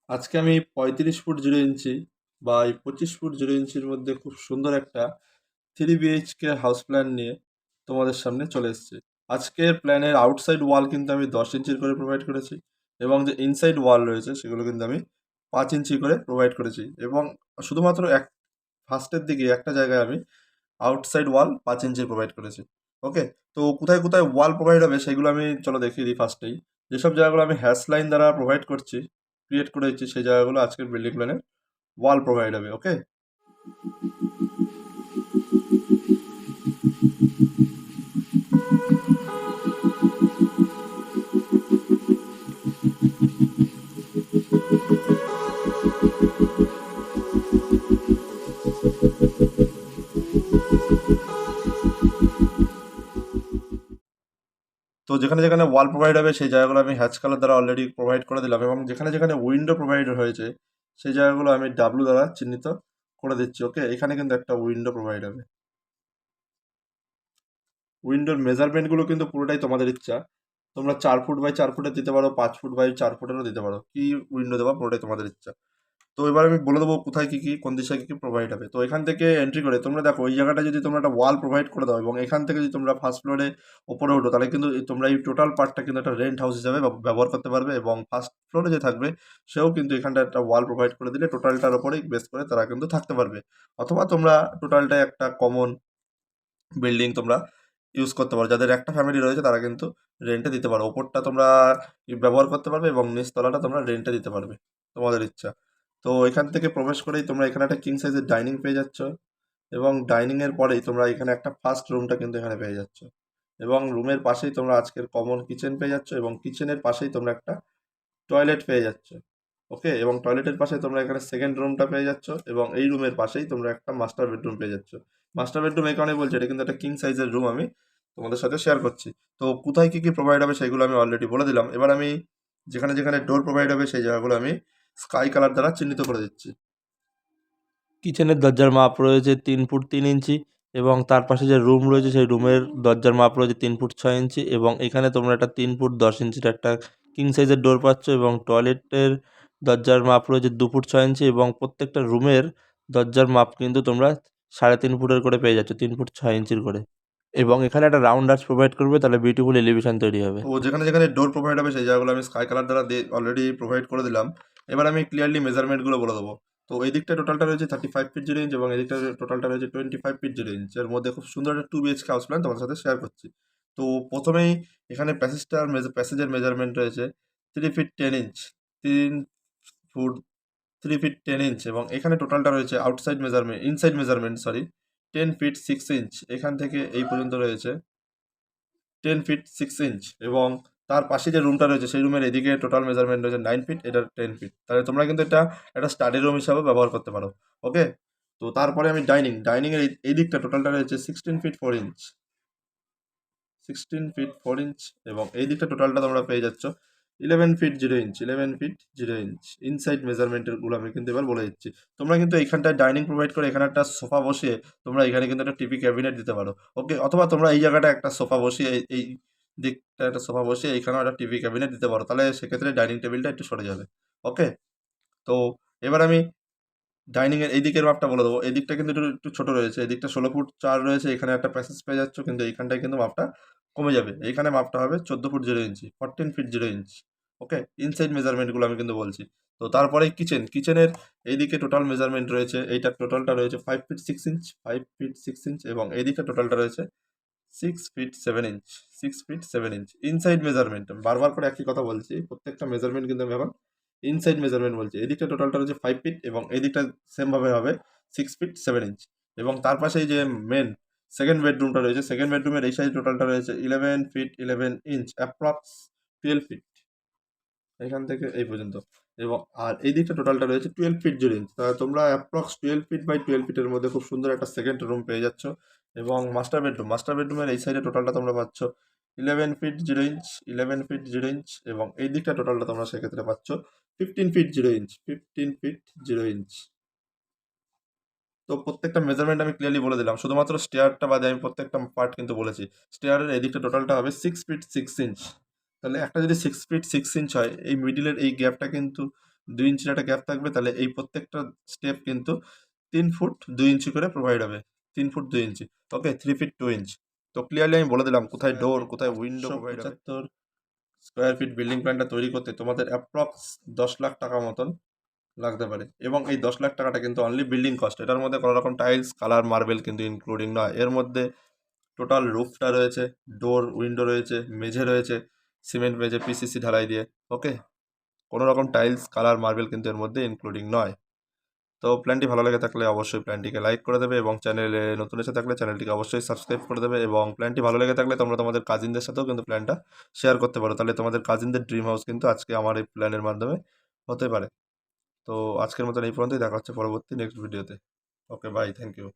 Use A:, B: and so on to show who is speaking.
A: আজকে আমি 35 ফুট 0 ইঞ্চি বা এই 25 ফুট 0 ইঞ্চির মধ্যে খুব সুন্দর একটা 3 BHK হাউস প্ল্যান নিয়ে তোমাদের সামনে চলে এসেছি। আজকের প্ল্যানের আউটসাইড ওয়াল কিন্তু আমি 10 ইঞ্চির করে প্রোভাইড করেছি, এবং যে ইনসাইড ওয়াল রয়েছে সেগুলো কিন্তু আমি 5 ইঞ্চি করে প্রোভাইড করেছি। এবং শুধুমাত্র ফার্স্টের দিকে একটা জায়গায় আমি আউটসাইড ওয়াল 5 ইঞ্চি প্রোভাইড করেছি। ওকে, তো কোথায় কোথায় ওয়াল প্রোভাইড হবে সেগুলো আমি চলো দেখিয়ে দিই ফার্স্টেই। যেসব জায়গাগুলো আমি হ্যাশ লাইন দ্বারা প্রোভাইড করছি, ক্রিয়েট করে দিচ্ছি, সেই জায়গাগুলো আজকের বিল্ডিং প্ল্যানের ওয়াল প্রোভাইড হবে। ওকে, তো যেখানে যেখানে ওয়াল প্রোভাইড হবে সেই জায়গাগুলো আমি হ্যাচ কালার দ্বারা অলরেডি প্রোভাইড করে দিলাম, এবং যেখানে যেখানে উইন্ডো প্রোভাইড হয়েছে সেই জায়গাগুলো আমি ডাব্লু দ্বারা চিহ্নিত করে দিচ্ছি। ওকে, এখানে কিন্তু একটা উইন্ডো প্রোভাইড হবে। উইন্ডোর মেজারমেন্টগুলো কিন্তু পুরোটাই তোমাদের ইচ্ছা। তোমরা 4 ফুট বাই 4 ফুটের দিতে পারো, 5 ফুট বাই 4 ফুটেরও দিতে পারো। কি উইন্ডো দেওয়া পুরোটাই তোমাদের ইচ্ছা। তো এবার আমি বলে দেবো কোথায় কি কি, কোন দিশায় কি কি প্রোভাইড হবে। তো এখান থেকে এন্ট্রি করে তোমরা দেখো, এই জায়গাটা যদি তোমরা একটা ওয়াল প্রোভাইড করে দাও এবং এখান থেকে যদি তোমরা ফার্স্ট ফ্লোরে ওপরে ওঠো, তাহলে কিন্তু তোমরা এই টোটাল পার্টটা কিন্তু একটা রেন্ট হাউস হিসাবে ব্যবহার করতে পারবে, এবং ফার্স্ট ফ্লোরে যে থাকবে সেও কিন্তু এখানটা একটা ওয়াল প্রোভাইড করে দিলে টোটালটার ওপরেই বেস করে তারা কিন্তু থাকতে পারবে। অথবা তোমরা টোটালটাই একটা কমন বিল্ডিং তোমরা ইউজ করতে পারো। যাদের একটা ফ্যামিলি রয়েছে তারা কিন্তু রেন্টে দিতে পারো। ওপরটা তোমরা ব্যবহার করতে পারবে এবং নিচতলাটা তোমরা রেন্টে দিতে পারবে, তোমাদের ইচ্ছা। তো এখান থেকে প্রবেশ করেই তোমরা এখানে একটা কিং সাইজের ডাইনিং পেয়ে যাচ্ছ, এবং ডাইনিংয়ের পরেই তোমরা এখানে একটা ফার্স্ট রুমটা কিন্তু এখানে পেয়ে যাচ্ছ, এবং রুমের পাশেই তোমরা আজকের কমন কিচেন পেয়ে যাচ্ছ, এবং কিচেনের পাশেই তোমরা একটা টয়লেট পেয়ে যাচ্ছ। ওকে, এবং টয়লেটের পাশে তোমরা এখানে সেকেন্ড রুমটা পেয়ে যাচ্ছ, এবং এই রুমের পাশেই তোমরা একটা মাস্টার বেডরুম পেয়ে যাচ্ছ। মাস্টার বেডরুম এই কারণে বলছি, এটা কিন্তু একটা কিং সাইজের রুম আমি তোমাদের সাথে শেয়ার করছি। তো কোথায় কি কি প্রোভাইড হবে সেগুলো আমি অলরেডি বলে দিলাম। এবার আমি যেখানে যেখানে ডোর প্রোভাইড হবে সেই জায়গাগুলো আমি স্কাই কালার দ্বারা চিহ্নিত করে দিচ্ছি।
B: কিচেনের দরজার মাপ রয়েছে 3 ফুট 3 ইঞ্চি, এবং তার পাশে যে রুম রয়েছে সেই রুমের দরজার মাপ রয়েছে 3 ফুট 6 ইঞ্চি, এবং এখানে তোমরা একটা 3 ফুট 10 ইঞ্চির একটা কিং সাইজের ডোর পাচ্ছ, এবং টয়লেটের দরজার মাপ রয়েছে 2 ফুট 6 ইঞ্চি, এবং প্রত্যেকটা রুমের দরজার মাপ কিন্তু তোমরা 3.5 ফুটের করে পেয়ে যাচ্ছ, 3 ফুট 6 ইঞ্চির করে। এবং এখানে একটা রাউন্ড আর্চ প্রোভাইড করবে, তাহলে বিউটিফুল এলিভেশন তৈরি হবে।
A: তো যেখানে যেখানে ডোর প্রোভাইড হবে সেই জায়গাগুলো আমি স্কাই কালার দ্বারা অলরেডি প্রোভাইড করে দিলাম। এবার আমি ক্লিয়ারলি মেজারমেন্টগুলো বলে দেবো। তো এই দিকটা টোটালটা রয়েছে 35 ফিট 0 ইঞ্চ, এবং এই দিকটা টোটালটা রয়েছে 25 ফিট 0 ইঞ্চ। এর মধ্যে খুব সুন্দর একটা 2 BHK হাউস প্ল্যান তোমাদের সাথে শেয়ার করছি। তো প্রথমেই এখানে প্যাসেজের মেজারমেন্ট রয়েছে 3 ফিট 10 ইঞ্চ, 3 ফিট 10 ইঞ্চ, এবং এখানে টোটালটা রয়েছে outside measurement, inside measurement sorry, 10 feet 6 inch. এখান থেকে এই পর্যন্ত রয়েছে 10 ফিট 6 ইঞ্চ, এবং তার পাশে যে রুমটা রয়েছে সেই রুমের এদিকে টোটাল মেজারমেন্ট রয়েছে 9 ফিট, এটা 10 ফিট। তাহলে তোমরা কিন্তু এটা একটা স্টাডি রুম হিসাবে ব্যবহার করতে পারো। ওকে, তো তারপরে আমি ডাইনিংয়ের এই দিকটা টোটালটা রয়েছে 16 ফিট 4 ইঞ্চ, 16 ফিট 4 ইঞ্চ, এবং এই দিকটা টোটালটা তোমরা পেয়ে যাচ্ছ 11 feet 0 inch, 11 feet 0 inch. Inside মেজারমেন্টের গুলো আমি কিন্তু এবার বলে দিচ্ছি। তোমরা কিন্তু এইখানটায় ডাইনিং প্রোভাইড করে এখানে একটা সোফা বসিয়ে তোমরা এখানে কিন্তু একটা টিভি ক্যাবিনেট দিতে পারো। ওকে, অথবা তোমরা এই জায়গাটা একটা সোফা বসিয়ে এই দিকটা একটা সোফা বসিয়ে এখানেও একটা টিভি ক্যাবিনেট দিতে পারো, তাহলে সেক্ষেত্রে ডাইনিং টেবিলটা একটু সরে যাবে। ওকে, তো এবার আমি ডাইনিংয়ের এই দিকের মাপটা বলে দেবো। এই দিকটা কিন্তু একটু একটু ছোট রয়েছে, এই দিকটা 16 ফুট 4 রয়েছে, এখানে একটা প্যাসেজ পেয়ে যাচ্ছ, কিন্তু এইখানটায় কিন্তু মাপটা কমে যাবে। এইখানে মাপটা হবে 14 ফুট 0 ইঞ্চি, 14 ফিট 0 ইঞ্চ। ওকে, ইনসাইড মেজারমেন্টগুলো আমি কিন্তু বলছি। তো তারপরে কিচেনের এইদিকে টোটাল মেজারমেন্ট রয়েছে, এইটার টোটালটা রয়েছে 5 ফিট 6 ইঞ্চ, 5 ফিট 6 ইঞ্চ, এবং এই দিকটা টোটালটা রয়েছে 6 feet 7 inch, 6 feet 7 inch. Inside measurement, আমি বারবার করে একই কথা বলছি, প্রত্যেকটা মেজারমেন্ট কিন্তু আমি এখন ইনসাইড মেজারমেন্ট বলছি। এদিকটা টোটালটা রয়েছে 5 ফিট, এবং এদিকটা সেমভাবে হবে 6 ফিট 7 ইঞ্চ। এবং তার পাশেই যে মেন সেকেন্ড বেডরুমটা রয়েছে, সেকেন্ড বেডরুমের এই সাইড টোটালটা রয়েছে 11 ফিট 11 ইঞ্চ, অ্যাপ্রক্স 12 ফিট এখান থেকে এই পর্যন্ত। এবং আর এই দিকটা টোটালটা রয়েছে 12 ফিট 0 ইঞ্চ। তা তোমরা অ্যাপ্রক্স 12 ফিট বাই 12 ফিটের মধ্যে খুব সুন্দর একটা সেকেন্ড রুম পেয়ে যাচ্ছ। এবং মাস্টার বেডরুমের এই সাইডে টোটালটা তোমরা পাচ্ছ 11 ফিট 0 ইঞ্চ, 11 ফিট 0 ইঞ্চ, এবং এই দিকটা টোটালটা তোমরা সেক্ষেত্রে পাচ্ছ 15 ফিট 0 ইঞ্চ, 15 ফিট 0 ইঞ্চ। তো প্রত্যেকটা মেজারমেন্ট আমি ক্লিয়ারলি বলে দিলাম, শুধুমাত্র স্টেয়ারটা বাদে আমি প্রত্যেকটা পার্ট কিন্তু বলেছি। স্টেয়ারের এদিকটা টোটালটা হবে 6 ফিট 6 ইঞ্চ। তাহলে একটা যদি 6 ফিট 6 ইঞ্চ হয়, এই মিডিলের এই গ্যাপটা কিন্তু 2 ইঞ্চির একটা গ্যাপ থাকবে, তাহলে এই প্রত্যেকটা স্টেপ কিন্তু 3 ফুট 2 ইঞ্চি করে প্রোভাইড হবে। 3 ফুট 2 ইঞ্চি, ওকে, 3 ফিট 2 ইঞ্চ। তো ক্লিয়ারলি আমি বলে দিলাম কোথায় ডোর, কোথায় উইন্ডো প্রোভাইড হবে। 75 স্কোয়ার ফিট বিল্ডিং প্ল্যানটা তৈরি করতে তোমাদের অ্যাপ্রক্স 10 লাখ টাকা মতন লাগতে পারে, এবং এই 10 লাখ টাকাটা কিন্তু অনলি বিল্ডিং কস্ট। এটার মধ্যে কোনো রকম টাইলস, কালার, মার্বেল কিন্তু ইনক্লুডিং নয়। এর মধ্যে টোটাল রুফটা রয়েছে, ডোর, উইন্ডো রয়েছে, মেঝে রয়েছে, সিমেন্ট মেঝে পিসিসি ঢালাই দিয়ে, ওকে। কোনো রকম টাইলস, কালার, মার্বেল কিন্তু এর মধ্যে ইনক্লুডিং নয়। তো প্ল্যানটি ভালো লেগে থাকলে অবশ্যই প্ল্যানটিকে লাইক করে দেবে, এবং চ্যানেলে নতুন এসে থাকলে চ্যানেলটিকে অবশ্যই সাবস্ক্রাইব করে দেবে। এবং প্ল্যানটি ভালো লেগে থাকলে তোমরা তোমাদের কাজিনদের সাথেও কিন্তু প্ল্যানটা শেয়ার করতে পারো, তাহলে তোমাদের কাজিনদের ড্রিম হাউস কিন্তু আজকে আমার এই প্ল্যানের মাধ্যমে হতে পারে। তো আজকের মতন এই পর্যন্তই, দেখা হচ্ছে পরবর্তী নেক্সট ভিডিওতে। ওকে, বাই, থ্যাংক ইউ।